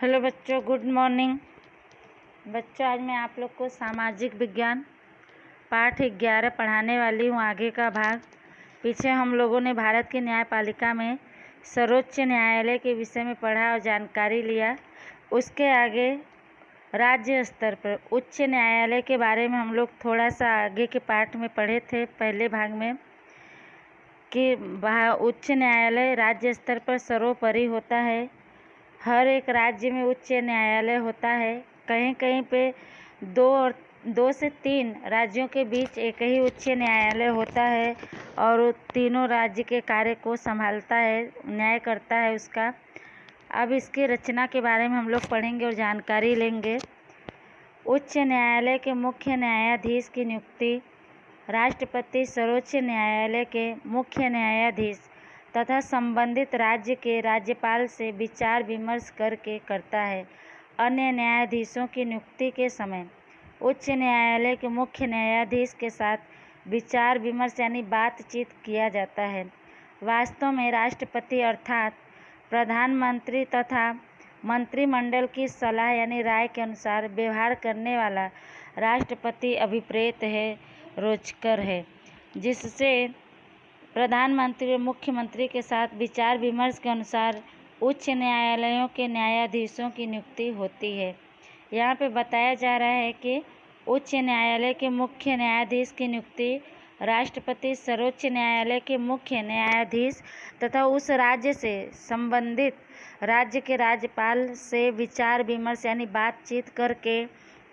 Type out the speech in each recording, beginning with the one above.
Hello बच्चों, good morning. बच्चों, आज मैं आप लोग को सामाजिक विज्ञान पाठ 11 पढ़ाने वाली हूँ। आगे का भाग। पीछे हम लोगों ने भारत की न्यायपालिका में सर्वोच्च न्यायालय के विषय में पढ़ा और जानकारी लिया। उसके आगे राज्य स्तर पर उच्च न्यायालय के बारे में हम लोग थोड़ा सा आगे के पाठ में पढ़े थे, पहले भाग में, कि उच्च न्यायालय राज्य स्तर पर सर्वोपरि होता है। हर एक राज्य में उच्च न्यायालय होता है। कहीं कहीं पे दो से तीन राज्यों के बीच एक ही उच्च न्यायालय होता है और वो तीनों राज्य के कार्य को संभालता है, न्याय करता है उसका। अब इसकी रचना के बारे में हम लोग पढ़ेंगे और जानकारी लेंगे। उच्च न्यायालय के मुख्य न्यायाधीश की नियुक्ति राष्ट्रपति सर्वोच्च न्यायालय के मुख्य न्यायाधीश तथा संबंधित राज्य के राज्यपाल से विचार विमर्श करके करता है। अन्य न्यायाधीशों की नियुक्ति के समय उच्च न्यायालय के मुख्य न्यायाधीश के साथ विचार विमर्श यानी बातचीत किया जाता है। वास्तव में राष्ट्रपति अर्थात प्रधानमंत्री तथा मंत्रिमंडल की सलाह यानी राय के अनुसार व्यवहार करने वाला राष्ट्रपति अभिप्रेत है, रोचकर है, जिससे प्रधानमंत्री और मुख्यमंत्री के साथ विचार विमर्श के अनुसार उच्च न्यायालयों के न्यायाधीशों की नियुक्ति होती है। यहाँ पे बताया जा रहा है कि उच्च न्यायालय के मुख्य न्यायाधीश की नियुक्ति राष्ट्रपति सर्वोच्च न्यायालय के मुख्य न्यायाधीश तथा उस राज्य से संबंधित राज्य के राज्यपाल से विचार विमर्श यानी बातचीत करके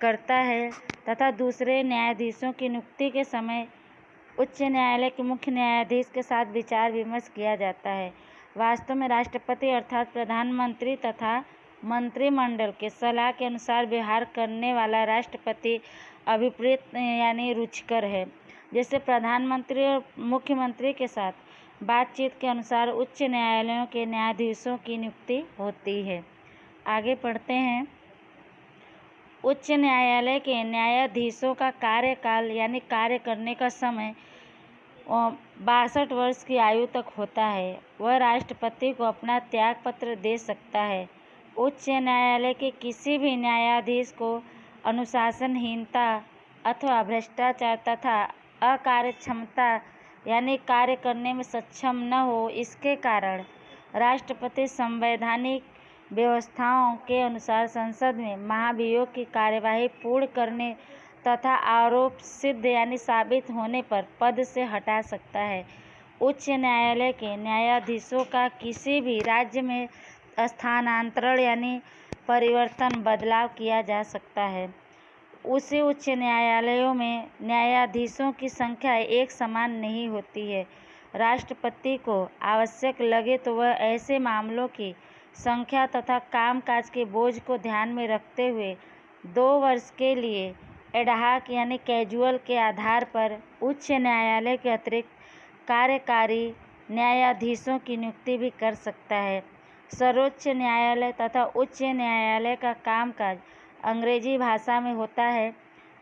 करता है तथा दूसरे न्यायाधीशों की नियुक्ति के समय उच्च न्यायालय के मुख्य न्यायाधीश के साथ विचार विमर्श किया जाता है। वास्तव में राष्ट्रपति अर्थात प्रधानमंत्री तथा मंत्रिमंडल के सलाह के अनुसार व्यवहार करने वाला राष्ट्रपति अभिप्रेत यानी रुचिकर है। जैसे प्रधानमंत्री और मुख्यमंत्री के साथ बातचीत के अनुसार उच्च न्यायालयों के न्यायाधीशों की नियुक्ति होती है। आगे पढ़ते हैं। उच्च न्यायालय के न्यायाधीशों का कार्यकाल यानी कार्य करने का समय 62 वर्ष की आयु तक होता है। वह राष्ट्रपति को अपना त्याग पत्र दे सकता है। उच्च न्यायालय के किसी भी न्यायाधीश को अनुशासनहीनता अथवा भ्रष्टाचार तथा अकार्यक्षमता यानी कार्य करने में सक्षम न हो, इसके कारण राष्ट्रपति संवैधानिक व्यवस्थाओं के अनुसार संसद में महाभियोग की कार्यवाही पूर्ण करने तथा आरोप सिद्ध यानी साबित होने पर पद से हटा सकता है। उच्च न्यायालय के न्यायाधीशों का किसी भी राज्य में स्थानांतरण यानी परिवर्तन बदलाव किया जा सकता है। उसी उच्च न्यायालयों में न्यायाधीशों की संख्या एक समान नहीं होती है। राष्ट्रपति को आवश्यक लगे तो वह ऐसे मामलों की संख्या तथा कामकाज के बोझ को ध्यान में रखते हुए 2 वर्ष के लिए एडहॉक यानी कैजुअल के आधार पर उच्च न्यायालय के अतिरिक्त कार्यकारी न्यायाधीशों की नियुक्ति भी कर सकता है। सर्वोच्च न्यायालय तथा उच्च न्यायालय का कामकाज अंग्रेजी भाषा में होता है,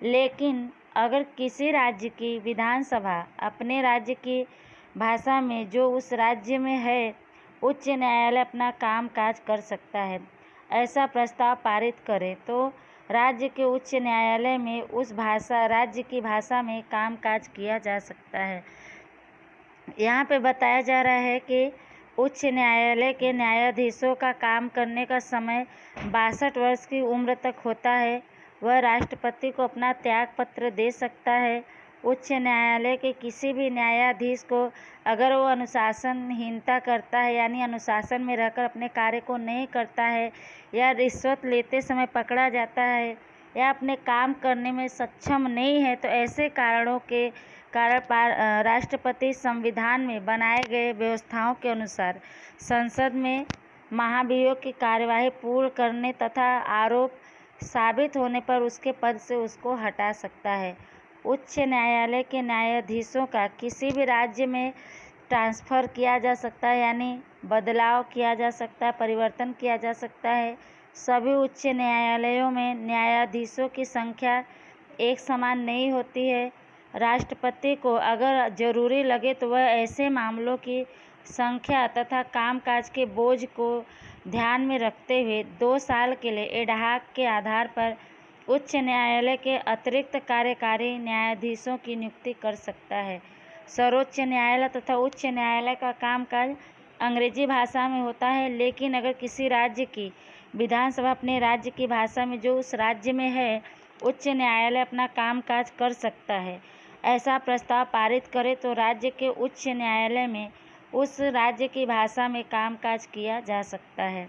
लेकिन अगर किसी राज्य की विधानसभा अपने राज्य की भाषा में जो उस राज्य में है, उच्च न्यायालय अपना कामकाज कर सकता है। ऐसा प्रस्ताव पारित करे तो राज्य के उच्च न्यायालय में उस राज्य की भाषा में कामकाज किया जा सकता है। यहाँ पे बताया जा रहा है कि उच्च न्यायालय के न्यायाधीशों का काम करने का समय 62 वर्ष की उम्र तक होता है। वह राष्ट्रपति को अपना त्याग पत्र दे सकता है। उच्च न्यायालय के किसी भी न्यायाधीश को अगर वो अनुशासनहीनता करता है यानी अनुशासन में रहकर अपने कार्य को नहीं करता है या रिश्वत लेते समय पकड़ा जाता है या अपने काम करने में सक्षम नहीं है, तो ऐसे कारणों के कारण राष्ट्रपति संविधान में बनाए गए व्यवस्थाओं के अनुसार संसद में महाभियोग की कार्यवाही पूर्ण करने तथा आरोप साबित होने पर उसके पद से उसको हटा सकता है। उच्च न्यायालय के न्यायाधीशों का किसी भी राज्य में ट्रांसफ़र किया जा सकता है यानी बदलाव किया जा सकता है, परिवर्तन किया जा सकता है। सभी उच्च न्यायालयों में न्यायाधीशों की संख्या एक समान नहीं होती है। राष्ट्रपति को अगर ज़रूरी लगे तो वह ऐसे मामलों की संख्या तथा कामकाज के बोझ को ध्यान में रखते हुए 2 साल के लिए एडहॉक के आधार पर उच्च न्यायालय के अतिरिक्त कार्यकारी न्यायाधीशों की नियुक्ति कर सकता है। सर्वोच्च न्यायालय तथा उच्च न्यायालय का कामकाज अंग्रेजी भाषा में होता है, लेकिन अगर किसी राज्य की विधानसभा अपने राज्य की भाषा में जो उस राज्य में है, उच्च न्यायालय अपना कामकाज कर सकता है। ऐसा प्रस्ताव पारित करे तो राज्य के उच्च न्यायालय में उस राज्य की भाषा में कामकाज किया जा सकता है।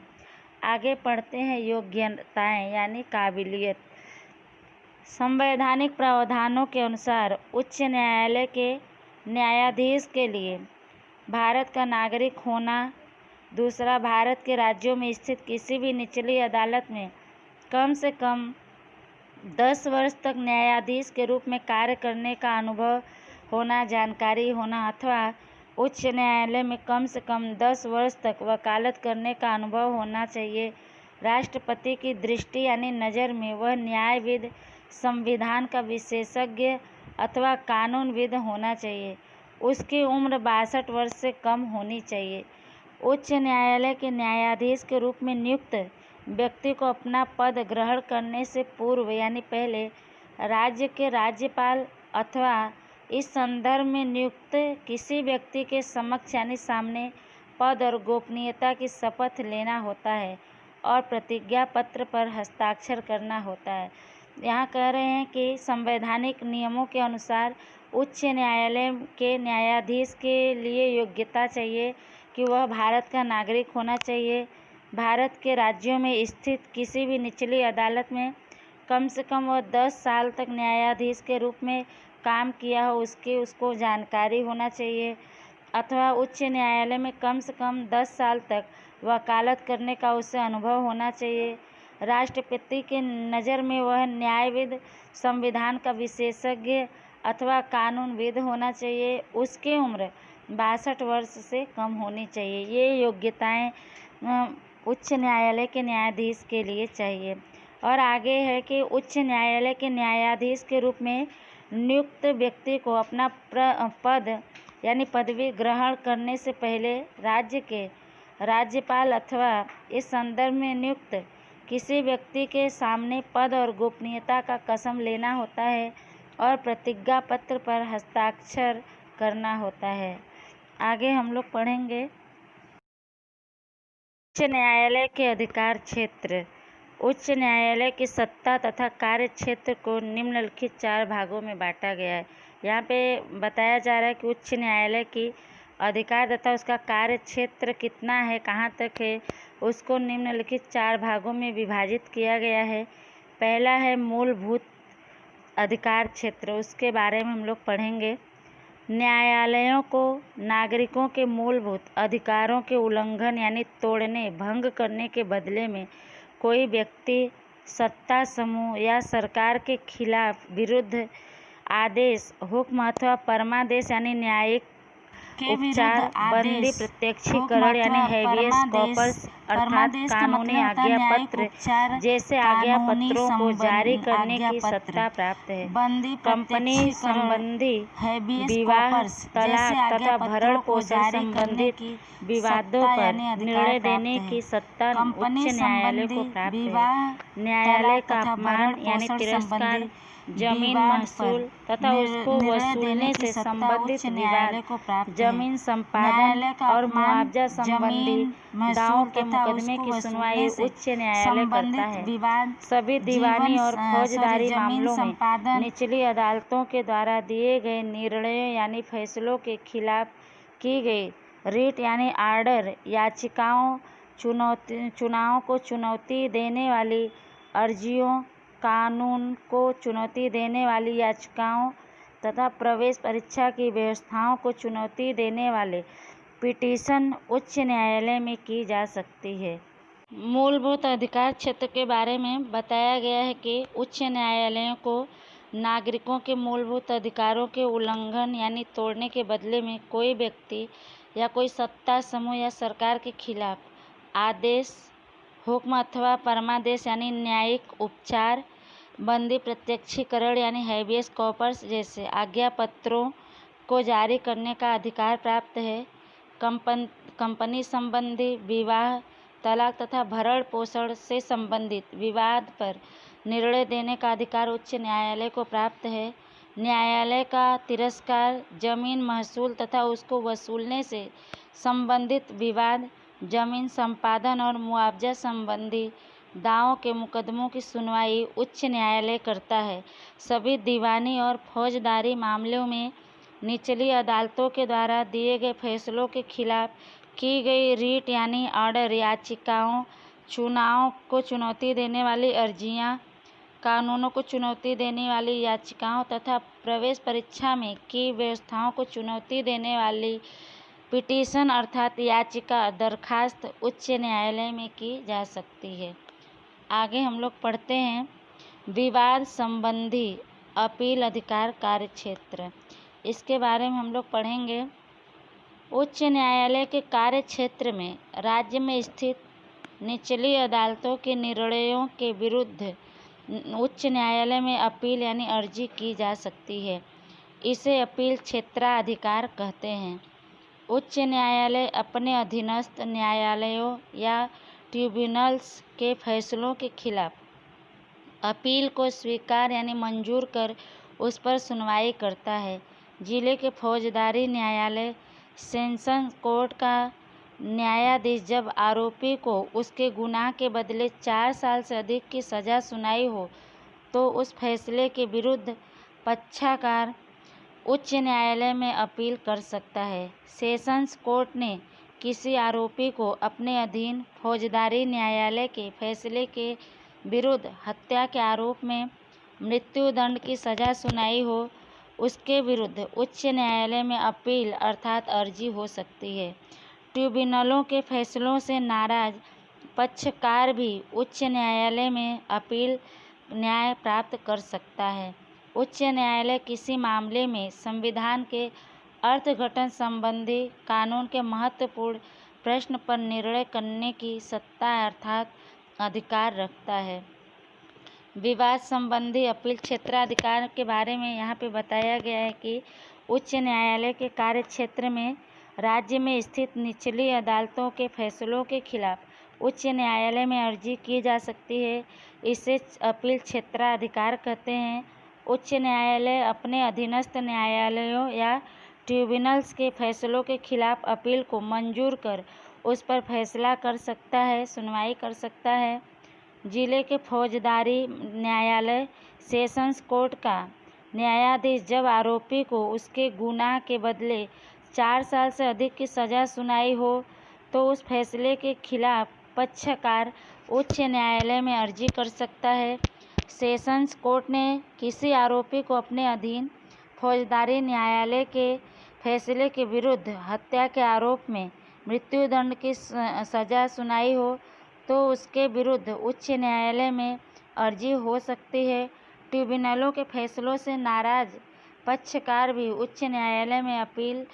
आगे पढ़ते हैं योग्यताएं यानी काबिलियत। संवैधानिक प्रावधानों के अनुसार उच्च न्यायालय के न्यायाधीश के लिए भारत का नागरिक होना, दूसरा भारत के राज्यों में स्थित किसी भी निचली अदालत में कम से कम 10 वर्ष तक न्यायाधीश के रूप में कार्य करने का अनुभव होना, जानकारी होना, अथवा उच्च न्यायालय में कम से कम 10 वर्ष तक वकालत करने का अनुभव होना चाहिए। राष्ट्रपति की दृष्टि यानी नज़र में वह न्यायविद, संविधान का विशेषज्ञ अथवा कानूनविद होना चाहिए। उसकी उम्र 62 वर्ष से कम होनी चाहिए। उच्च न्यायालय के न्यायाधीश के रूप में नियुक्त व्यक्ति को अपना पद ग्रहण करने से पूर्व यानी पहले राज्य के राज्यपाल अथवा इस संदर्भ में नियुक्त किसी व्यक्ति के समक्ष यानी सामने पद और गोपनीयता की शपथ लेना होता है और प्रतिज्ञा पत्र पर हस्ताक्षर करना होता है। यहाँ कह रहे हैं कि संवैधानिक नियमों के अनुसार उच्च न्यायालय के न्यायाधीश के लिए योग्यता चाहिए कि वह भारत का नागरिक होना चाहिए, भारत के राज्यों में स्थित किसी भी निचली अदालत में कम से कम वह 10 साल तक न्यायाधीश के रूप में काम किया हो उसको जानकारी होना चाहिए, अथवा उच्च न्यायालय में कम से कम 10 साल तक वकालत करने का उसे अनुभव होना चाहिए। राष्ट्रपति के नज़र में वह न्यायविद, संविधान का विशेषज्ञ अथवा कानूनविद होना चाहिए। उसकी उम्र 62 वर्ष से कम होनी चाहिए। ये योग्यताएं उच्च न्यायालय के न्यायाधीश के लिए चाहिए। और आगे है कि उच्च न्यायालय के न्यायाधीश के रूप में नियुक्त व्यक्ति को अपना पद यानी पदवी ग्रहण करने से पहले राज्य के राज्यपाल अथवा इस संदर्भ में नियुक्त किसी व्यक्ति के सामने पद और गोपनीयता का कसम लेना होता है और प्रतिज्ञा पत्र पर हस्ताक्षर करना होता है। आगे हम लोग पढ़ेंगे उच्च न्यायालय के अधिकार क्षेत्र। उच्च न्यायालय की सत्ता तथा कार्य क्षेत्र को निम्नलिखित 4 भागों में बांटा गया है। यहाँ पे बताया जा रहा है कि उच्च न्यायालय की अधिकार तथा उसका कार्य क्षेत्र कितना है, कहाँ तक है, उसको निम्नलिखित 4 भागों में विभाजित किया गया है। पहला है मूलभूत अधिकार क्षेत्र, उसके बारे में हम लोग पढ़ेंगे। न्यायालयों को नागरिकों के मूलभूत अधिकारों के उल्लंघन यानी तोड़ने, भंग करने के बदले में कोई व्यक्ति, सत्ता समूह या सरकार के खिलाफ विरुद्ध आदेश, हुक्म अथवा परमादेश यानी न्यायिक उपचार, बंदी, प्रत्यक्षीकरण यानी हैबियस कॉर्पस अर्थात कानूनी आज्ञा पत्र जैसे आज्ञा पत्रों को जारी करने की सत्ता प्राप्त है। कंपनी संबंधी विवाह, तलाक तथा भरण पोषण संबंधित विवादों पर निर्णय देने की सत्ता उच्च न्यायालय को प्राप्त है। न्यायालय का अपमान यानी तिरस्कार, जमीन महसूल तथा उसको वसूलने से संबंधित विवाद, जमीन संपादन और मुआवजा संबंधी दावों के मुकदमे की सुनवाई उच्च न्यायालय करता है। सभी दीवानी और फौजदारी मामलों में निचली अदालतों के द्वारा दिए गए निर्णयों यानी फैसलों के खिलाफ की गई रिट यानी आर्डर, याचिकाओं, चुनाव को चुनौती देने वाली अर्जियों, कानून को चुनौती देने वाली याचिकाओं तथा प्रवेश परीक्षा की व्यवस्थाओं को चुनौती देने वाले पिटीशन उच्च न्यायालय में की जा सकती है। मूलभूत अधिकार क्षेत्र के बारे में बताया गया है कि उच्च न्यायालयों को नागरिकों के मूलभूत अधिकारों के उल्लंघन यानी तोड़ने के बदले में कोई व्यक्ति या कोई सत्ता समूह या सरकार के खिलाफ आदेश, हुक्म अथवा परमादेश यानी न्यायिक उपचार, बंदी, प्रत्यक्षीकरण यानी हैबियस कॉर्पस जैसे आज्ञा पत्रों को जारी करने का अधिकार प्राप्त है। कंपनी संबंधी विवाह, तलाक तथा भरण पोषण से संबंधित विवाद पर निर्णय देने का अधिकार उच्च न्यायालय को प्राप्त है। न्यायालय का तिरस्कार जमीन महसूल तथा उसको वसूलने से संबंधित विवाद, जमीन संपादन और मुआवजा संबंधी दावों के मुकदमों की सुनवाई उच्च न्यायालय करता है। सभी दीवानी और फौजदारी मामलों में निचली अदालतों के द्वारा दिए गए फैसलों के खिलाफ की गई रीट यानी ऑर्डर याचिकाओं, चुनाव को चुनौती देने वाली अर्जियां, कानूनों को चुनौती देने वाली याचिकाओं तथा प्रवेश परीक्षा में की व्यवस्थाओं को चुनौती देने वाली पिटीशन अर्थात याचिका दरखास्त उच्च न्यायालय में की जा सकती है। आगे हम लोग पढ़ते हैं विवाद संबंधी अपील अधिकार कार्यक्षेत्र। इसके बारे में हम लोग पढ़ेंगे। उच्च न्यायालय के कार्यक्षेत्र में राज्य में स्थित निचली अदालतों के निर्णयों के विरुद्ध उच्च न्यायालय में अपील यानी अर्जी की जा सकती है। इसे अपील क्षेत्राधिकार कहते हैं। उच्च न्यायालय अपने अधीनस्थ न्यायालयों या ट्रिब्यूनल्स के फैसलों के खिलाफ अपील को स्वीकार यानी मंजूर कर उस पर सुनवाई करता है। जिले के फौजदारी न्यायालय, सेशंस कोर्ट का न्यायाधीश जब आरोपी को उसके गुनाह के बदले 4 साल से अधिक की सज़ा सुनाई हो तो उस फैसले के विरुद्ध पक्षकार उच्च न्यायालय में अपील कर सकता है। सेशंस कोर्ट ने किसी आरोपी को अपने अधीन फौजदारी न्यायालय के फैसले के विरुद्ध हत्या के आरोप में मृत्युदंड की सज़ा सुनाई हो, उसके विरुद्ध उच्च न्यायालय में अपील अर्थात अर्जी हो सकती है। ट्रिब्यूनलों के फैसलों से नाराज पक्षकार भी उच्च न्यायालय में अपील न्याय प्राप्त कर सकता है। उच्च न्यायालय किसी मामले में संविधान के अर्थघटन संबंधी कानून के महत्वपूर्ण प्रश्न पर निर्णय करने की सत्ता अर्थात अधिकार रखता है। विवाद संबंधी अपील क्षेत्राधिकार के बारे में यहाँ पे बताया गया है कि उच्च न्यायालय के कार्यक्षेत्र में राज्य में स्थित निचली अदालतों के फैसलों के खिलाफ उच्च न्यायालय में अर्जी की जा सकती है। इसे अपील क्षेत्राधिकार कहते हैं। उच्च न्यायालय अपने अधीनस्थ न्यायालयों या ट्रिब्यूनल्स के फैसलों के खिलाफ अपील को मंजूर कर उस पर फैसला कर सकता है, सुनवाई कर सकता है। जिले के फौजदारी न्यायालय, सेशंस कोर्ट का न्यायाधीश जब आरोपी को उसके गुनाह के बदले 4 साल से अधिक की सज़ा सुनाई हो तो उस फैसले के खिलाफ पक्षकार उच्च न्यायालय में अर्जी कर सकता है। सेशंस कोर्ट ने किसी आरोपी को अपने अधीन फौजदारी न्यायालय के फैसले के विरुद्ध हत्या के आरोप में मृत्युदंड की सज़ा सुनाई हो तो उसके विरुद्ध उच्च न्यायालय में अर्जी हो सकती है। ट्रिब्यूनलों के फैसलों से नाराज पक्षकार भी उच्च न्यायालय में अपील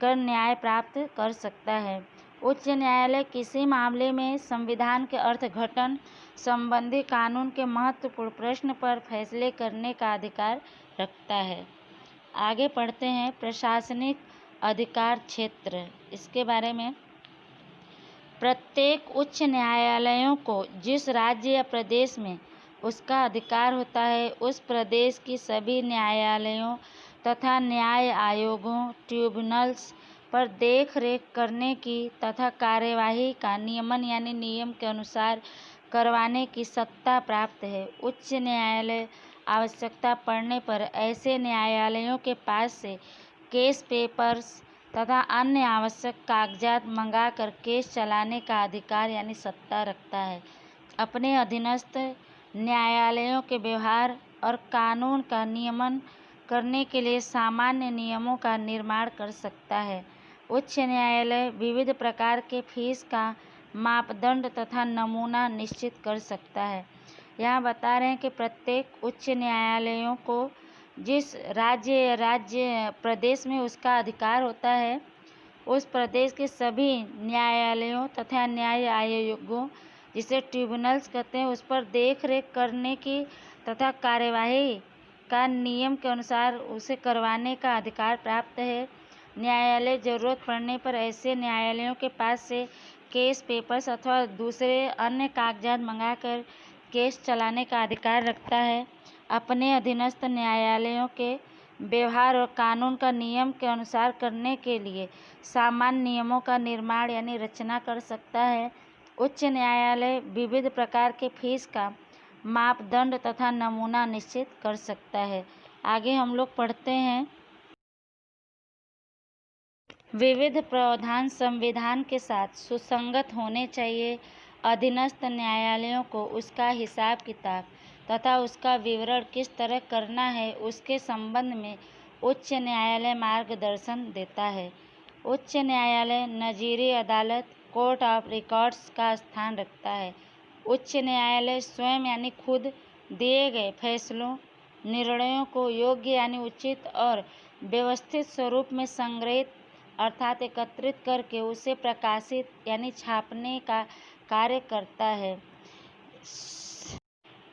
कर न्याय प्राप्त कर सकता है। उच्च न्यायालय किसी मामले में संविधान के अर्थघटन संबंधी कानून के महत्वपूर्ण प्रश्न पर फैसले करने का अधिकार रखता है। आगे पढ़ते हैं प्रशासनिक अधिकार क्षेत्र। इसके बारे में प्रत्येक उच्च न्यायालयों को जिस राज्य या प्रदेश में उसका अधिकार होता है उस प्रदेश की सभी न्यायालयों तथा न्याय आयोगों, ट्रिब्यूनल्स पर देख रेख करने की तथा कार्यवाही का नियमन यानी नियम के अनुसार करवाने की सत्ता प्राप्त है। उच्च न्यायालय आवश्यकता पड़ने पर ऐसे न्यायालयों के पास से केस पेपर्स तथा अन्य आवश्यक कागजात मंगाकर केस चलाने का अधिकार यानी सत्ता रखता है। अपने अधीनस्थ न्यायालयों के व्यवहार और कानून का नियमन करने के लिए सामान्य नियमों का निर्माण कर सकता है। उच्च न्यायालय विविध प्रकार के फीस का मापदंड तथा नमूना निश्चित कर सकता है। यहाँ बता रहे हैं कि प्रत्येक उच्च न्यायालयों को जिस राज्य प्रदेश में उसका अधिकार होता है उस प्रदेश के सभी न्यायालयों तथा न्याय आयोगों जिसे ट्रिब्यूनल्स कहते हैं उस पर देख रेख करने की तथा कार्यवाही का नियम के अनुसार उसे करवाने का अधिकार प्राप्त है। न्यायालय जरूरत पड़ने पर ऐसे न्यायालयों के पास से केस पेपर्स अथवा दूसरे अन्य कागजात मंगाकर केस चलाने का अधिकार रखता है। अपने अधीनस्थ न्यायालयों के व्यवहार और कानून का नियम के अनुसार करने के लिए सामान्य नियमों का निर्माण यानी रचना कर सकता है। उच्च न्यायालय विविध प्रकार के फीस का मापदंड तथा नमूना निश्चित कर सकता है। आगे हम लोग पढ़ते हैं, विविध प्रावधान संविधान के साथ सुसंगत होने चाहिए। अधीनस्थ न्यायालयों को उसका हिसाब किताब तथा उसका विवरण किस तरह करना है उसके संबंध में उच्च न्यायालय मार्गदर्शन देता है। उच्च न्यायालय नजीरी अदालत कोर्ट ऑफ रिकॉर्ड्स का स्थान रखता है। उच्च न्यायालय स्वयं यानी खुद दिए गए फैसलों निर्णयों को योग्य यानी उचित और व्यवस्थित स्वरूप में संग्रहित अर्थात एकत्रित करके उसे प्रकाशित यानी छापने का कार्य करता है।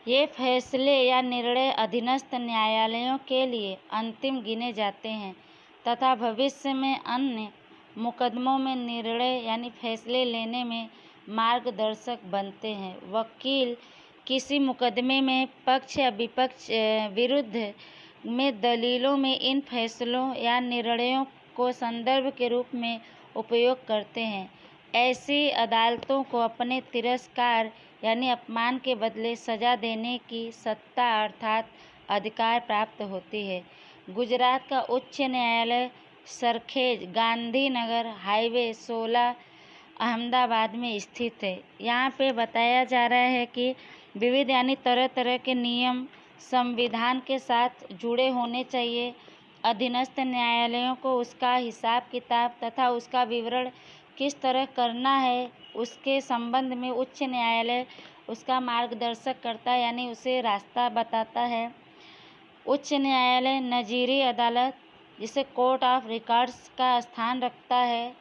ये फैसले या निर्णय अधीनस्थ न्यायालयों के लिए अंतिम गिने जाते हैं तथा भविष्य में अन्य मुकदमों में निर्णय यानी फैसले लेने में मार्गदर्शक बनते हैं। वकील किसी मुकदमे में पक्ष या विपक्ष विरुद्ध में दलीलों में इन फैसलों या निर्णयों को संदर्भ के रूप में उपयोग करते हैं। ऐसी अदालतों को अपने तिरस्कार यानी अपमान के बदले सजा देने की सत्ता अर्थात अधिकार प्राप्त होती है। गुजरात का उच्च न्यायालय सरखेज गांधीनगर हाईवे 16 अहमदाबाद में स्थित है। यहाँ पे बताया जा रहा है कि विविध यानी तरह तरह के नियम संविधान के साथ जुड़े होने चाहिए। अधीनस्थ न्यायालयों को उसका हिसाब किताब तथा उसका विवरण किस तरह करना है उसके संबंध में उच्च न्यायालय उसका मार्गदर्शक करता है यानी उसे रास्ता बताता है। उच्च न्यायालय नजीरी अदालत जिसे कोर्ट ऑफ रिकॉर्ड्स का स्थान रखता है।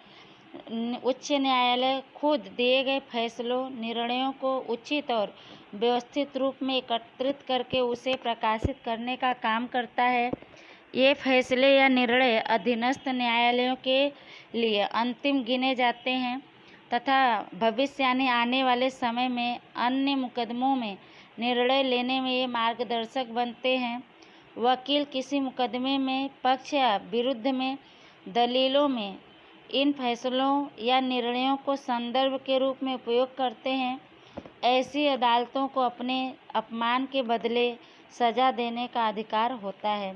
उच्च न्यायालय खुद दिए गए फैसलों निर्णयों को उचित और व्यवस्थित रूप में एकत्रित करके उसे प्रकाशित करने का काम करता है। ये फैसले या निर्णय अधीनस्थ न्यायालयों के लिए अंतिम गिने जाते हैं तथा भविष्य यानी आने वाले समय में अन्य मुकदमों में निर्णय लेने में ये मार्गदर्शक बनते हैं। वकील किसी मुकदमे में पक्ष या विरुद्ध में दलीलों में इन फैसलों या निर्णयों को संदर्भ के रूप में उपयोग करते हैं। ऐसी अदालतों को अपने अपमान के बदले सजा देने का अधिकार होता है।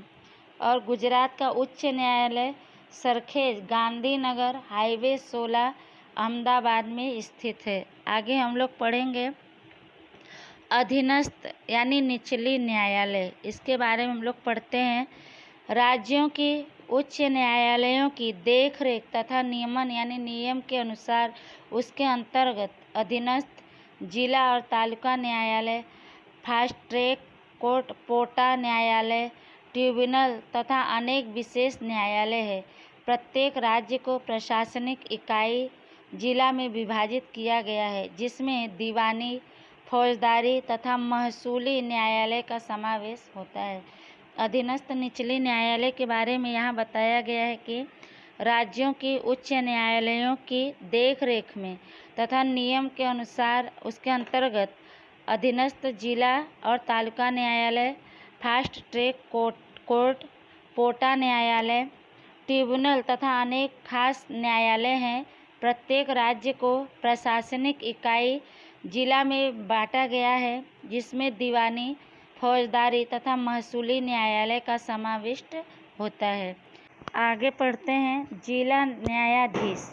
और गुजरात का उच्च न्यायालय सरखेज गांधीनगर हाईवे 16 अहमदाबाद में स्थित है। आगे हम लोग पढ़ेंगे अधीनस्थ यानी निचली न्यायालय, इसके बारे में हम लोग पढ़ते हैं। राज्यों की उच्च न्यायालयों की देखरेख तथा नियमन यानी नियम के अनुसार उसके अंतर्गत अधीनस्थ जिला और तालुका न्यायालय, फास्ट ट्रैक कोर्ट, पोटा न्यायालय, ट्रिब्यूनल तथा अनेक विशेष न्यायालय है। प्रत्येक राज्य को प्रशासनिक इकाई जिला में विभाजित किया गया है जिसमें दीवानी, फौजदारी तथा महसूली न्यायालय का समावेश होता है। अधीनस्थ निचली न्यायालय के बारे में यहाँ बताया गया है कि राज्यों की उच्च न्यायालयों की देखरेख में तथा नियम के अनुसार उसके अंतर्गत अधीनस्थ जिला और तालुका न्यायालय, फास्ट ट्रैक कोर्ट, पोटा न्यायालय, ट्रिब्यूनल तथा अनेक खास न्यायालय हैं। प्रत्येक राज्य को प्रशासनिक इकाई जिला में बांटा गया है जिसमें दीवानी, फौजदारी तथा महसूली न्यायालय का समाविष्ट होता है। आगे पढ़ते हैं जिला न्यायाधीश।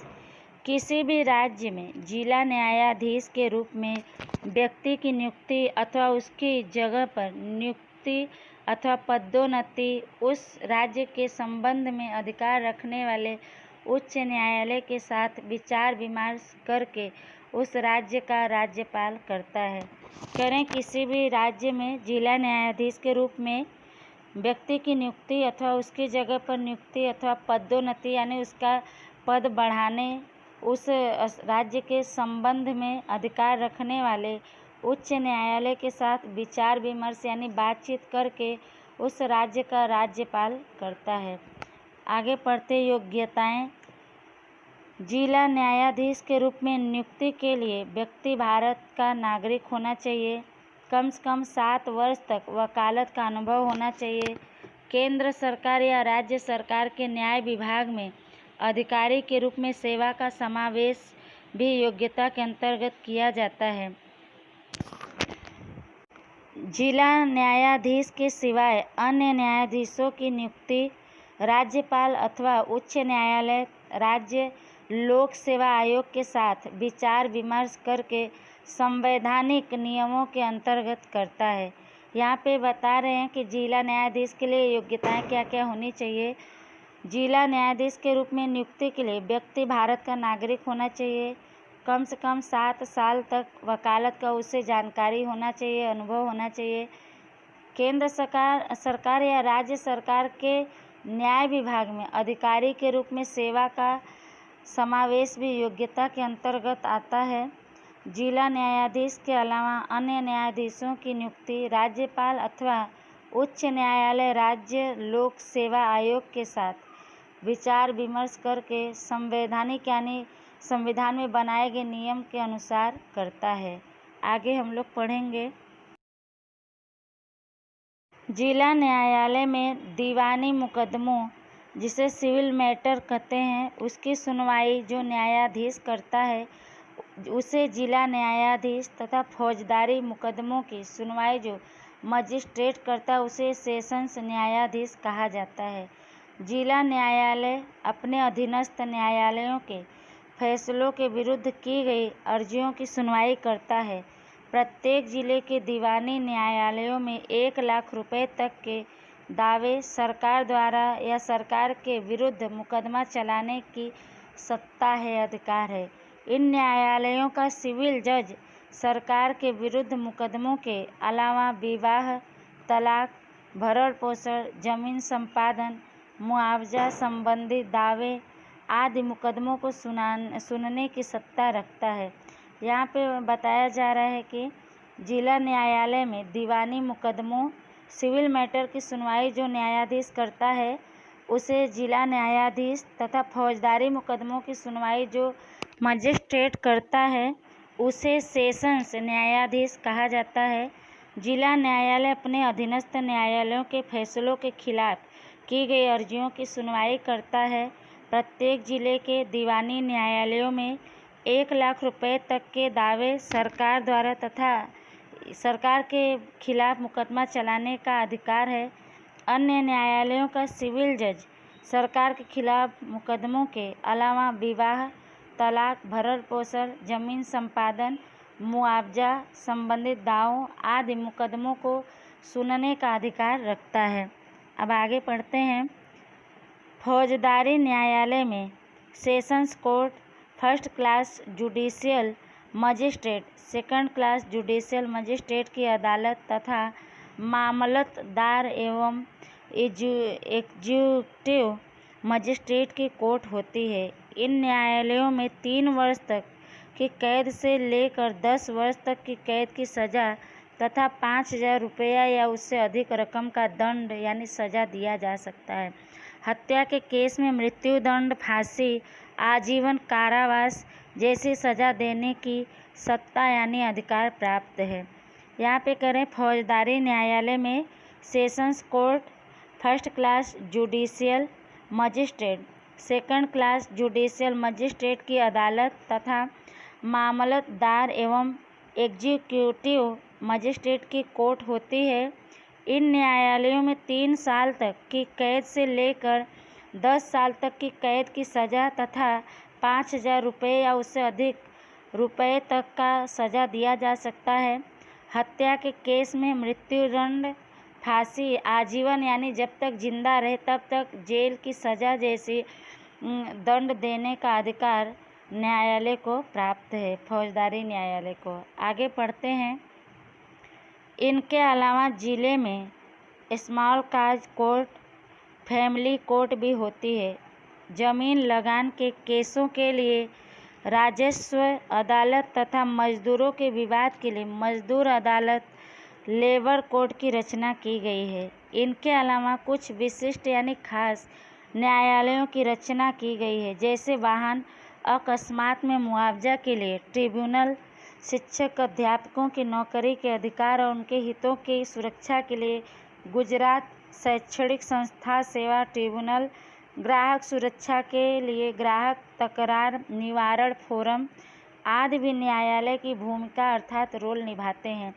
किसी भी राज्य में जिला न्यायाधीश के रूप में व्यक्ति की नियुक्ति अथवा उसकी जगह पर नियुक्ति अथवा पदोन्नति उस राज्य के संबंध में अधिकार रखने वाले उच्च न्यायालय के साथ विचार विमर्श करके उस राज्य का राज्यपाल करता है। करें किसी भी राज्य में जिला न्यायाधीश के रूप में व्यक्ति की नियुक्ति अथवा उसकी जगह पर नियुक्ति अथवा पदोन्नति यानी उसका पद बढ़ाने उस राज्य के संबंध में अधिकार रखने वाले उच्च न्यायालय के साथ विचार विमर्श यानी बातचीत करके उस राज्य का राज्यपाल करता है। आगे पढ़ते योग्यताएं। जिला न्यायाधीश के रूप में नियुक्ति के लिए व्यक्ति भारत का नागरिक होना चाहिए। कम से कम 7 वर्ष तक वकालत का अनुभव होना चाहिए। केंद्र सरकार या राज्य सरकार के न्याय विभाग में अधिकारी के रूप में सेवा का समावेश भी योग्यता के अंतर्गत किया जाता है। जिला न्यायाधीश के सिवाय अन्य न्यायाधीशों की नियुक्ति राज्यपाल अथवा उच्च न्यायालय राज्य लोक सेवा आयोग के साथ विचार विमर्श करके संवैधानिक नियमों के अंतर्गत करता है। यहाँ पे बता रहे हैं कि जिला न्यायाधीश के लिए योग्यताएं क्या क्या होनी चाहिए। जिला न्यायाधीश के रूप में नियुक्ति के लिए व्यक्ति भारत का नागरिक होना चाहिए। कम से कम 7 साल तक वकालत का उसे जानकारी होना चाहिए, अनुभव होना चाहिए। केंद्र सरकार या राज्य सरकार के न्याय विभाग में अधिकारी के रूप में सेवा का समावेश भी योग्यता के अंतर्गत आता है। जिला न्यायाधीश के अलावा अन्य न्यायाधीशों की नियुक्ति राज्यपाल अथवा उच्च न्यायालय राज्य लोक सेवा आयोग के साथ विचार विमर्श करके संवैधानिक यानी संविधान में बनाए गए नियम के अनुसार करता है। आगे हम लोग पढ़ेंगे। जिला न्यायालय में दीवानी मुकदमों जिसे सिविल मैटर कहते हैं उसकी सुनवाई जो न्यायाधीश करता है उसे जिला न्यायाधीश तथा फौजदारी मुकदमों की सुनवाई जो मजिस्ट्रेट करता है उसे सेशंस न्यायाधीश कहा जाता है। जिला न्यायालय अपने अधीनस्थ न्यायालयों के फैसलों के विरुद्ध की गई अर्जियों की सुनवाई करता है। प्रत्येक जिले के दीवानी न्यायालयों में 1 लाख रुपए तक के दावे सरकार द्वारा या सरकार के विरुद्ध मुकदमा चलाने की सत्ता है, अधिकार है। इन न्यायालयों का सिविल जज सरकार के विरुद्ध मुकदमों के अलावा विवाह, तलाक, भरण पोषण, जमीन संपादन, मुआवजा संबंधी दावे आदि मुकदमों को सुनने की सत्ता रखता है। यहाँ पे बताया जा रहा है कि जिला न्यायालय में दीवानी मुकदमों सिविल मैटर की सुनवाई जो न्यायाधीश करता है उसे जिला न्यायाधीश तथा फौजदारी मुकदमों की सुनवाई जो मजिस्ट्रेट करता है उसे सेशंस न्यायाधीश कहा जाता है। जिला न्यायालय अपने अधीनस्थ न्यायालयों के फैसलों के खिलाफ की गई अर्जियों की सुनवाई करता है। प्रत्येक जिले के दीवानी न्यायालयों में 1 लाख रुपए तक के दावे सरकार द्वारा तथा सरकार के खिलाफ मुकदमा चलाने का अधिकार है। अन्य न्यायालयों का सिविल जज सरकार के खिलाफ मुकदमों के अलावा विवाह, तलाक, भरण पोषण, जमीन संपादन, मुआवजा संबंधित दावों आदि मुकदमों को सुनने का अधिकार रखता है। अब आगे पढ़ते हैं। फौजदारी न्यायालय में sessions court, first class judicial magistrate, second class judicial magistrate की अदालत तथा मामलतदार एवं एग्जीक्यूटिव मजिस्ट्रेट की कोर्ट होती है। इन न्यायालयों में 3 वर्ष तक की कैद से लेकर 10 वर्ष तक की कैद की सज़ा तथा 5,000 रुपया या उससे अधिक रकम का दंड यानी सज़ा दिया जा सकता है। हत्या के केस में मृत्युदंड, फांसी, आजीवन कारावास जैसी सज़ा देने की सत्ता यानी अधिकार प्राप्त है। यहाँ पे करें फौजदारी न्यायालय में sessions court, first class judicial magistrate, second class judicial magistrate की अदालत तथा मामलतदार एवं एग्जीक्यूटिव मजिस्ट्रेट की कोर्ट होती है। इन न्यायालयों में 3 साल तक की कैद से लेकर 10 साल तक की कैद की सज़ा तथा 5,000 रुपये या उससे अधिक रुपये तक का सज़ा दिया जा सकता है। हत्या के केस में मृत्युदंड, फांसी, आजीवन यानी जब तक जिंदा रहे तब तक जेल की सज़ा जैसी दंड देने का अधिकार न्यायालय को प्राप्त है, फौजदारी न्यायालय को। आगे पढ़ते हैं। इनके अलावा जिले में स्मॉल काज कोर्ट, फैमिली कोर्ट भी होती है। जमीन लगान के केसों के लिए राजस्व अदालत तथा मजदूरों के विवाद के लिए मजदूर अदालत, लेबर कोर्ट की रचना की गई है। इनके अलावा कुछ विशिष्ट यानी खास न्यायालयों की रचना की गई है, जैसे वाहन अकस्मात में मुआवजा के लिए ट्रिब्यूनल, शिक्षक अध्यापकों की नौकरी के अधिकार और उनके हितों की सुरक्षा के लिए गुजरात शैक्षणिक संस्था सेवा ट्रिब्यूनल, ग्राहक सुरक्षा के लिए ग्राहक तकरार निवारण फोरम आदि भी न्यायालय की भूमिका अर्थात रोल निभाते हैं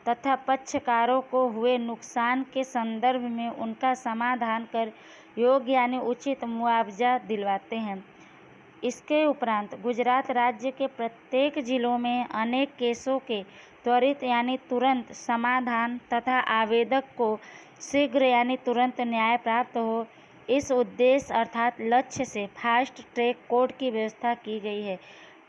तथा पक्षकारों को हुए नुकसान के संदर्भ में उनका समाधान कर योग्य यानी उचित मुआवजा दिलवाते हैं। इसके उपरांत गुजरात राज्य के प्रत्येक जिलों में अनेक केसों के त्वरित यानी तुरंत समाधान तथा आवेदक को शीघ्र यानी तुरंत न्याय प्राप्त हो, इस उद्देश्य अर्थात लक्ष्य से फास्ट ट्रैक कोर्ट की व्यवस्था की गई है।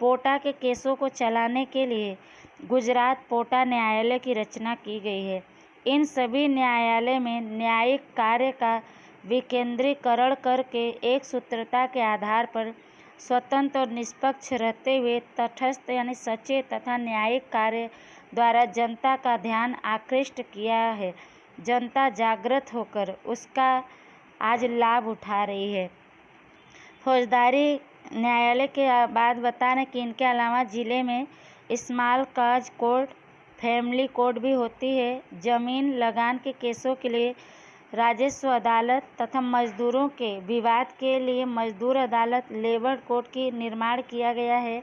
पोटा के केसों को चलाने के लिए गुजरात पोटा न्यायालय की रचना की गई है। इन सभी न्यायालय में न्यायिक कार्य का विकेंद्रीकरण करके एक सूत्रता के आधार पर स्वतंत्र और निष्पक्ष रहते हुए तटस्थ यानी सचेत तथा न्यायिक कार्य द्वारा जनता का ध्यान आकृष्ट किया है। जनता जागृत होकर उसका आज लाभ उठा रही है। फौजदारी न्यायालय के बाद बता रहे कि इनके अलावा जिले में small cause court, family court भी होती है। जमीन लगान के केसों के लिए राजस्व अदालत तथा मजदूरों के विवाद के लिए मजदूर अदालत, लेबर कोर्ट की निर्माण किया गया है।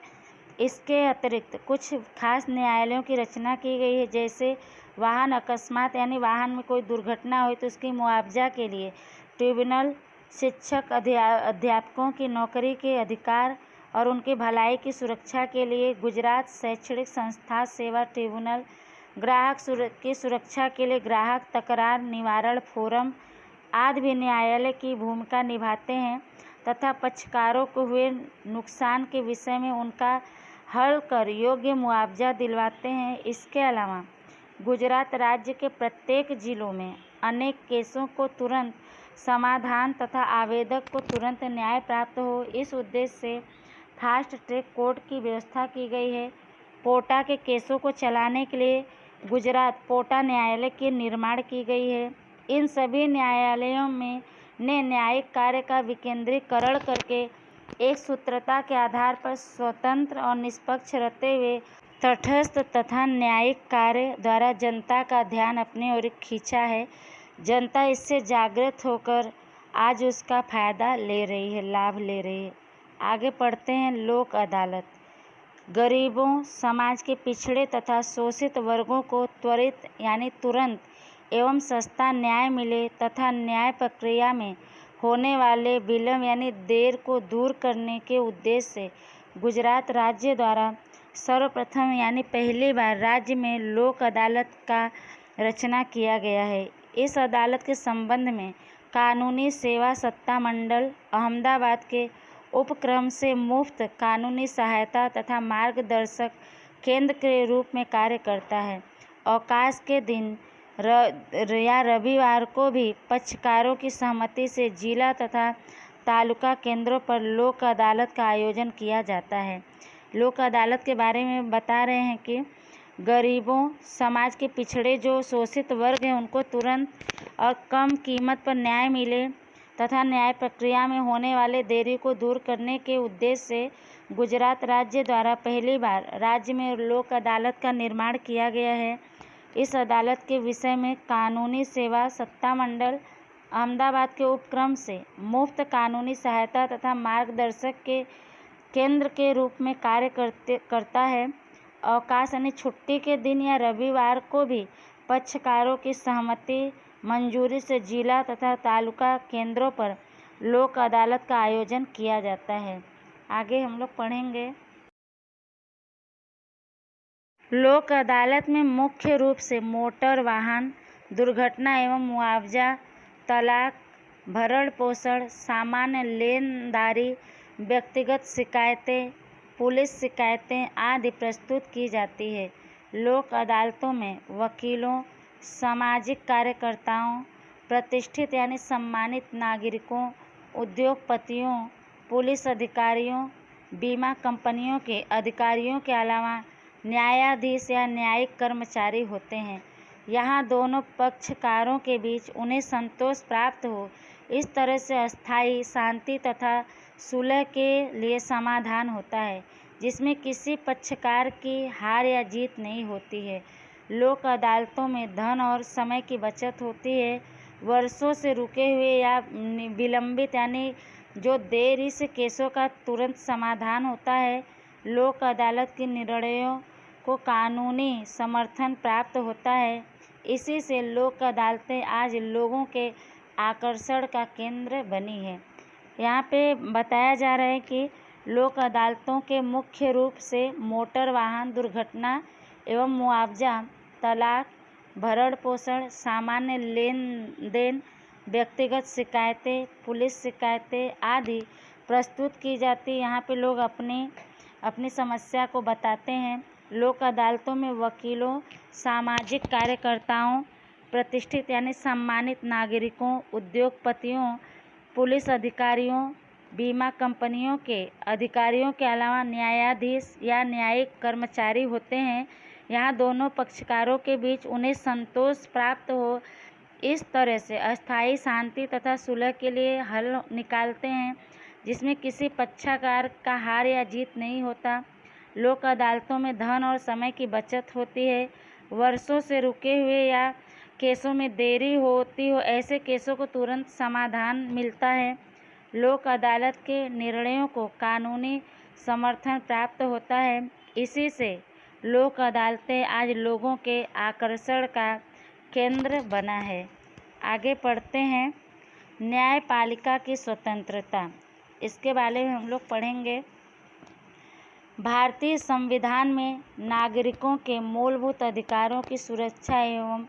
इसके अतिरिक्त कुछ खास न्यायालयों की रचना की गई है, जैसे वाहन अकस्मात यानी वाहन में कोई दुर्घटना हुई तो उसकी मुआवजा के लिए ट्रिब्यूनल, शिक्षक अध्यापकों की नौकरी के अधिकार और उनकी भलाई की सुरक्षा के लिए गुजरात शैक्षणिक संस्था सेवा ट्रिब्यूनल, ग्राहक की सुरक्षा के लिए ग्राहक तकरार निवारण फोरम आदि भी न्यायालय की भूमिका निभाते हैं तथा पक्षकारों को हुए नुकसान के विषय में उनका हल कर योग्य मुआवजा दिलवाते हैं। इसके अलावा गुजरात राज्य के प्रत्येक जिलों में अनेक केसों को तुरंत समाधान तथा आवेदक को तुरंत न्याय प्राप्त हो, इस उद्देश्य से फास्ट ट्रैक कोर्ट की व्यवस्था की गई है। पोटा के केसों को चलाने के लिए गुजरात पोटा न्यायालय की निर्माण की गई है। इन सभी न्यायालयों में ने न्यायिक कार्य का विकेंद्रीकरण करके एक सूत्रता के आधार पर स्वतंत्र और निष्पक्ष रहते हुए तटस्थ तथा न्यायिक कार्य द्वारा जनता का ध्यान अपनी ओर खींचा है। जनता इससे जागृत होकर आज उसका फायदा ले रही है, लाभ ले रही है। आगे पढ़ते हैं लोक अदालत। गरीबों, समाज के पिछड़े तथा शोषित वर्गों को त्वरित यानी तुरंत एवं सस्ता न्याय मिले तथा न्याय प्रक्रिया में होने वाले विलंब यानी देर को दूर करने के उद्देश्य से गुजरात राज्य द्वारा सर्वप्रथम यानी पहली बार राज्य में लोक अदालत का रचना किया गया है। इस अदालत के संबंध में कानूनी सेवा सत्ता मंडल अहमदाबाद के उपक्रम से मुफ्त कानूनी सहायता तथा मार्गदर्शक केंद्र के रूप में कार्य करता है। अवकाश के दिन या रविवार को भी पक्षकारों की सहमति से जिला तथा तालुका केंद्रों पर लोक अदालत का आयोजन किया जाता है। लोक अदालत के बारे में बता रहे हैं कि गरीबों, समाज के पिछड़े जो शोषित वर्ग हैं उनको तुरंत और कम कीमत पर न्याय मिले तथा न्याय प्रक्रिया में होने वाले देरी को दूर करने के उद्देश्य से गुजरात राज्य द्वारा पहली बार राज्य में लोक अदालत का निर्माण किया गया है। इस अदालत के विषय में कानूनी सेवा सत्ता मंडल अहमदाबाद के उपक्रम से मुफ्त कानूनी सहायता तथा मार्गदर्शक के केंद्र के रूप में कार्य करता है। अवकाश यानी छुट्टी के दिन या रविवार को भी पक्षकारों की सहमति मंजूरी से जिला तथा तालुका केंद्रों पर लोक अदालत का आयोजन किया जाता है। आगे हम लोग पढ़ेंगे। लोक अदालत में मुख्य रूप से मोटर वाहन दुर्घटना एवं मुआवजा, तलाक, भरण पोषण, सामान्य लेनदारी, व्यक्तिगत शिकायतें, पुलिस शिकायतें आदि प्रस्तुत की जाती है। लोक अदालतों में वकीलों, सामाजिक कार्यकर्ताओं, प्रतिष्ठित यानी सम्मानित नागरिकों, उद्योगपतियों, पुलिस अधिकारियों, बीमा कंपनियों के अधिकारियों के अलावा न्यायाधीश या न्यायिक कर्मचारी होते हैं। यहाँ दोनों पक्षकारों के बीच उन्हें संतोष प्राप्त हो इस तरह से अस्थायी शांति तथा सुलह के लिए समाधान होता है, जिसमें किसी पक्षकार की हार या जीत नहीं होती है। लोक अदालतों में धन और समय की बचत होती है। वर्षों से रुके हुए या विलंबित यानी जो देरी से केसों का तुरंत समाधान होता है। लोक अदालत के निर्णयों को कानूनी समर्थन प्राप्त होता है। इसी से लोक अदालतें आज लोगों के आकर्षण का केंद्र बनी है। यहाँ पे बताया जा रहा है कि लोक अदालतों के मुख्य रूप से मोटर वाहन दुर्घटना एवं मुआवजा, तलाक, भरण पोषण, सामान्य लेन देन, व्यक्तिगत शिकायतें, पुलिस शिकायतें आदि प्रस्तुत की जाती। यहाँ पे लोग अपनी समस्या को बताते हैं। लोक अदालतों में वकीलों, सामाजिक कार्यकर्ताओं, प्रतिष्ठित यानी सम्मानित नागरिकों, उद्योगपतियों, पुलिस अधिकारियों, बीमा कंपनियों के अधिकारियों के अलावा न्यायाधीश या न्यायिक कर्मचारी होते हैं। यहाँ दोनों पक्षकारों के बीच उन्हें संतोष प्राप्त हो, इस तरह से अस्थायी शांति तथा सुलह के लिए हल निकालते हैं, जिसमें किसी पक्षकार का हार या जीत नहीं होता। लोक अदालतों में धन और समय की बचत होती है। वर्षों से रुके हुए या केसों में देरी होती हो, ऐसे केसों को तुरंत समाधान मिलता है। लोक अदालत के निर्णयों को कानूनी समर्थन प्राप्त होता है। इसी से लोक अदालतें आज लोगों के आकर्षण का केंद्र बना है। आगे पढ़ते हैं, न्यायपालिका की स्वतंत्रता, इसके बारे में हम लोग पढ़ेंगे। भारतीय संविधान में नागरिकों के मूलभूत अधिकारों की सुरक्षा एवं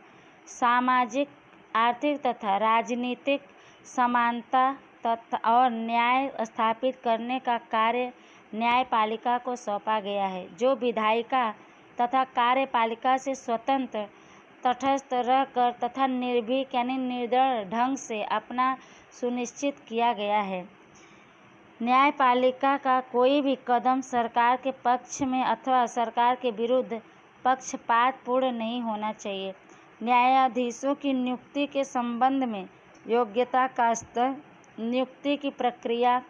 सामाजिक, आर्थिक तथा राजनीतिक समानता तथा और न्याय स्थापित करने का कार्य न्यायपालिका को सौंपा गया है, जो विधायिका तथा कार्यपालिका से स्वतंत्र, तटस्थ रहकर तथा निर्भीक यानी निर्दय ढंग से अपना सुनिश्चित किया गया है। न्यायपालिका का कोई भी कदम सरकार के पक्ष में अथवा सरकार के विरुद्ध पक्षपातपूर्ण नहीं होना चाहिए। न्यायाधीशों की नियुक्ति के संबंध में योग्यता का स्तर, नियुक्ति की प्रक्रिया,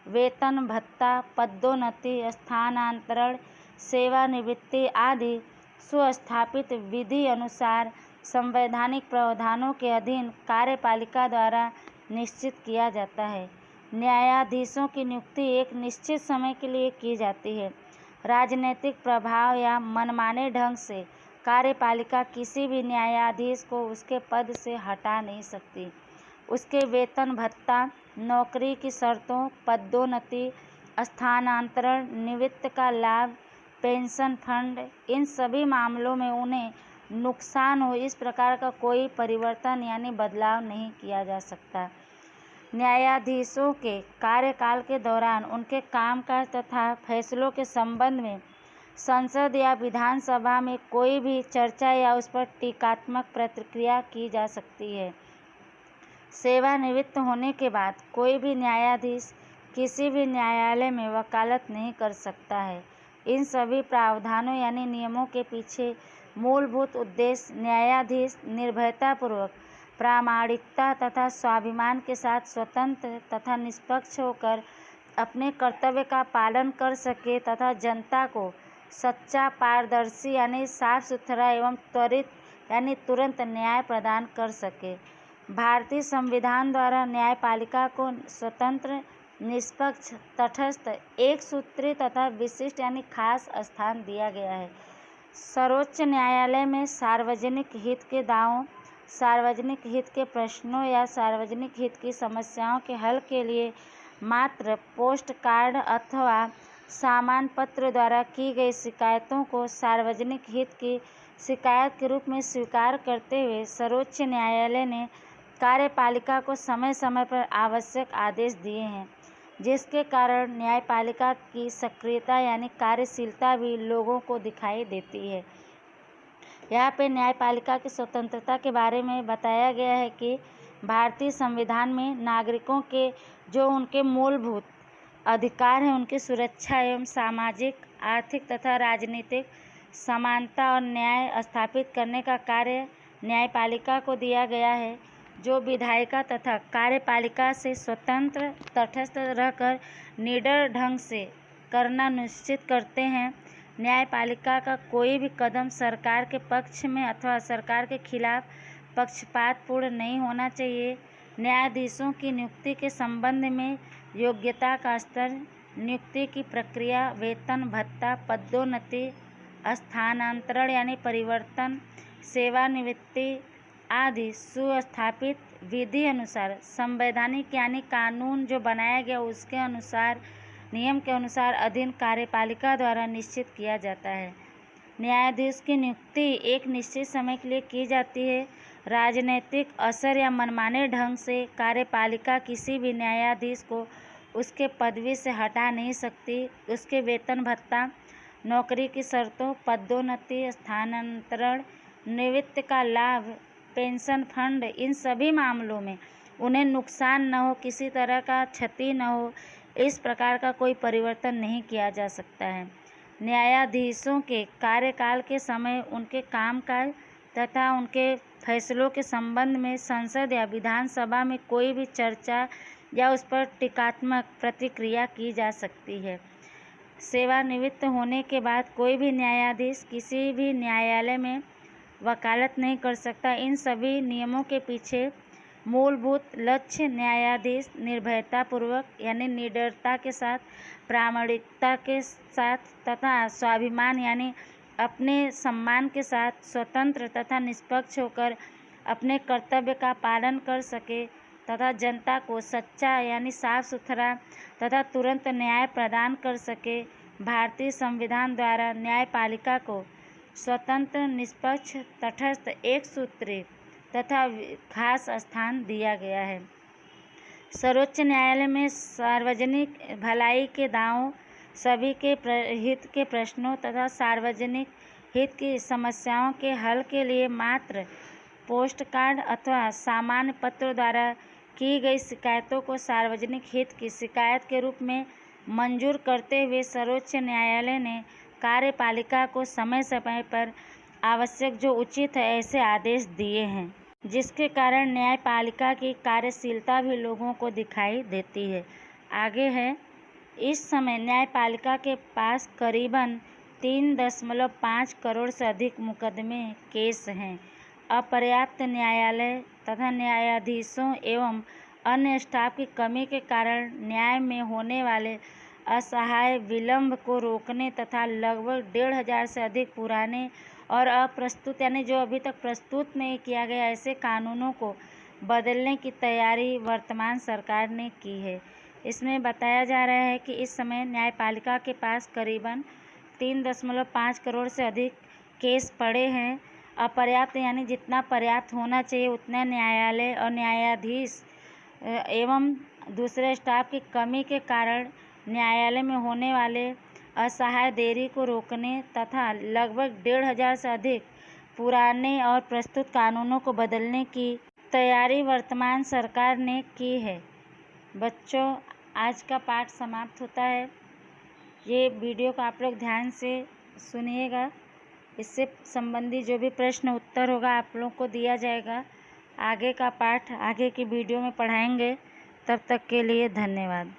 वेतन भत्ता, पदोन्नति, स्थानांतरण, सेवानिवृत्ति आदि सुस्थापित विधि अनुसार संवैधानिक प्रावधानों के अधीन कार्यपालिका द्वारा निश्चित किया जाता है। न्यायाधीशों की नियुक्ति एक निश्चित समय के लिए की जाती है। राजनीतिक प्रभाव या मनमाने ढंग से कार्यपालिका किसी भी न्यायाधीश को उसके पद से हटा नहीं सकती। उसके वेतन भत्ता, नौकरी की शर्तों, पदोन्नति, स्थानांतरण, निवृत्ति का लाभ, पेंशन फंड, इन सभी मामलों में उन्हें नुकसान हो इस प्रकार का कोई परिवर्तन यानी बदलाव नहीं किया जा सकता। न्यायाधीशों के कार्यकाल के दौरान उनके कामकाज तथा फैसलों के संबंध में संसद या विधानसभा में कोई भी चर्चा या उस पर टीकात्मक प्रतिक्रिया की जा सकती है। सेवानिवृत्त होने के बाद कोई भी न्यायाधीश किसी भी न्यायालय में वकालत नहीं कर सकता है। इन सभी प्रावधानों यानी नियमों के पीछे मूलभूत उद्देश्य न्यायाधीश निर्भयतापूर्वक, प्रामाणिकता तथा स्वाभिमान के साथ स्वतंत्र तथा निष्पक्ष होकर अपने कर्तव्य का पालन कर सके तथा जनता को सच्चा, पारदर्शी यानी साफ सुथरा एवं त्वरित यानी तुरंत न्याय प्रदान कर सके। भारतीय संविधान द्वारा न्यायपालिका को स्वतंत्र, निष्पक्ष, तटस्थ, एक सूत्री तथा विशिष्ट यानी खास स्थान दिया गया है। सर्वोच्च न्यायालय में सार्वजनिक हित के दावों, सार्वजनिक हित के प्रश्नों या सार्वजनिक हित की समस्याओं के हल के लिए मात्र पोस्ट कार्ड अथवा सामान्य पत्र द्वारा की गई शिकायतों को सार्वजनिक हित की शिकायत के रूप में स्वीकार करते हुए सर्वोच्च न्यायालय ने कार्यपालिका को समय समय पर आवश्यक आदेश दिए हैं, जिसके कारण न्यायपालिका की सक्रियता यानी कार्यशीलता भी लोगों को दिखाई देती है। यहाँ पे न्यायपालिका की स्वतंत्रता के बारे में बताया गया है कि भारतीय संविधान में नागरिकों के जो उनके मूलभूत अधिकार हैं उनकी सुरक्षा एवं सामाजिक, आर्थिक तथा राजनीतिक समानता और न्याय स्थापित करने का कार्य न्यायपालिका को दिया गया है। जो विधायिका तथा कार्यपालिका से स्वतंत्र तटस्थ रहकर निडर ढंग से करना निश्चित करते हैं। न्यायपालिका का कोई भी कदम सरकार के पक्ष में अथवा सरकार के खिलाफ पक्षपातपूर्ण नहीं होना चाहिए। न्यायाधीशों की नियुक्ति के संबंध में योग्यता का स्तर, नियुक्ति की प्रक्रिया, वेतन भत्ता, पदोन्नति, स्थानांतरण यानी परिवर्तन, सेवानिवृत्ति आदि सुस्थापित विधि अनुसार, संवैधानिक यानी कानून जो बनाया गया उसके अनुसार, नियम के अनुसार अधीन कार्यपालिका द्वारा निश्चित किया जाता है। न्यायाधीश की नियुक्ति एक निश्चित समय के लिए की जाती है। राजनीतिक असर या मनमाने ढंग से कार्यपालिका किसी भी न्यायाधीश को उसके पदवी से हटा नहीं सकती। उसके वेतन भत्ता, नौकरी की शर्तों, पदोन्नति, स्थानांतरण, निवृत्ति का लाभ, पेंशन फंड, इन सभी मामलों में उन्हें नुकसान न हो, किसी तरह का क्षति न हो, इस प्रकार का कोई परिवर्तन नहीं किया जा सकता है। न्यायाधीशों के कार्यकाल के समय उनके कामकाज तथा उनके फैसलों के संबंध में संसद या विधानसभा में कोई भी चर्चा या उस पर टीकात्मक प्रतिक्रिया की जा सकती है। सेवानिवृत्त होने के बाद कोई भी न्यायाधीश किसी भी न्यायालय में वकालत नहीं कर सकता। इन सभी नियमों के पीछे मूलभूत लक्ष्य न्यायाधीश निर्भयतापूर्वक यानी निडरता के साथ, प्रामाणिकता के साथ तथा स्वाभिमान यानी अपने सम्मान के साथ स्वतंत्र तथा निष्पक्ष होकर अपने कर्तव्य का पालन कर सके तथा जनता को सच्चा यानी साफ सुथरा तथा तुरंत न्याय प्रदान कर सके। भारतीय संविधान द्वारा न्यायपालिका को स्वतंत्र, निष्पक्ष, तटस्थ, एक सूत्री तथा खास स्थान दिया गया है। सर्वोच्च न्यायालय में सार्वजनिक भलाई के दावों, सभी के हित के प्रश्नों तथा सार्वजनिक हित की समस्याओं के हल के लिए मात्र पोस्ट कार्ड अथवा सामान्य पत्र द्वारा की गई शिकायतों को सार्वजनिक हित की शिकायत के रूप में मंजूर करते हुए सर्वोच्च न्यायालय ने कार्यपालिका को समय समय पर आवश्यक जो उचित है ऐसे आदेश दिए हैं, जिसके कारण न्यायपालिका की कार्यशीलता भी लोगों को दिखाई देती है। आगे है, इस समय न्यायपालिका के पास करीबन 3.5 करोड़ से अधिक मुकदमे केस हैं। अपर्याप्त न्यायालय तथा न्यायाधीशों एवं अन्य स्टाफ की कमी के कारण न्याय में होने वाले असहाय विलंब को रोकने तथा लगभग 1,500 से अधिक पुराने और अप्रस्तुत यानी जो अभी तक प्रस्तुत नहीं किया गया ऐसे कानूनों को बदलने की तैयारी वर्तमान सरकार ने की है। इसमें बताया जा रहा है कि इस समय न्यायपालिका के पास करीबन 3.5 करोड़ से अधिक केस पड़े हैं। अपर्याप्त यानी जितना पर्याप्त होना चाहिए उतना न्यायालय और न्यायाधीश एवं दूसरे स्टाफ की कमी के कारण न्यायालय में होने वाले असहाय देरी को रोकने तथा लगभग 1,500 से अधिक पुराने और प्रस्तुत कानूनों को बदलने की तैयारी वर्तमान सरकार ने की है। बच्चों, आज का पाठ समाप्त होता है। ये वीडियो को आप लोग ध्यान से सुनिएगा। इससे संबंधी जो भी प्रश्न उत्तर होगा आप लोग को दिया जाएगा। आगे का पाठ आगे की वीडियो में पढ़ाएंगे। तब तक के लिए धन्यवाद।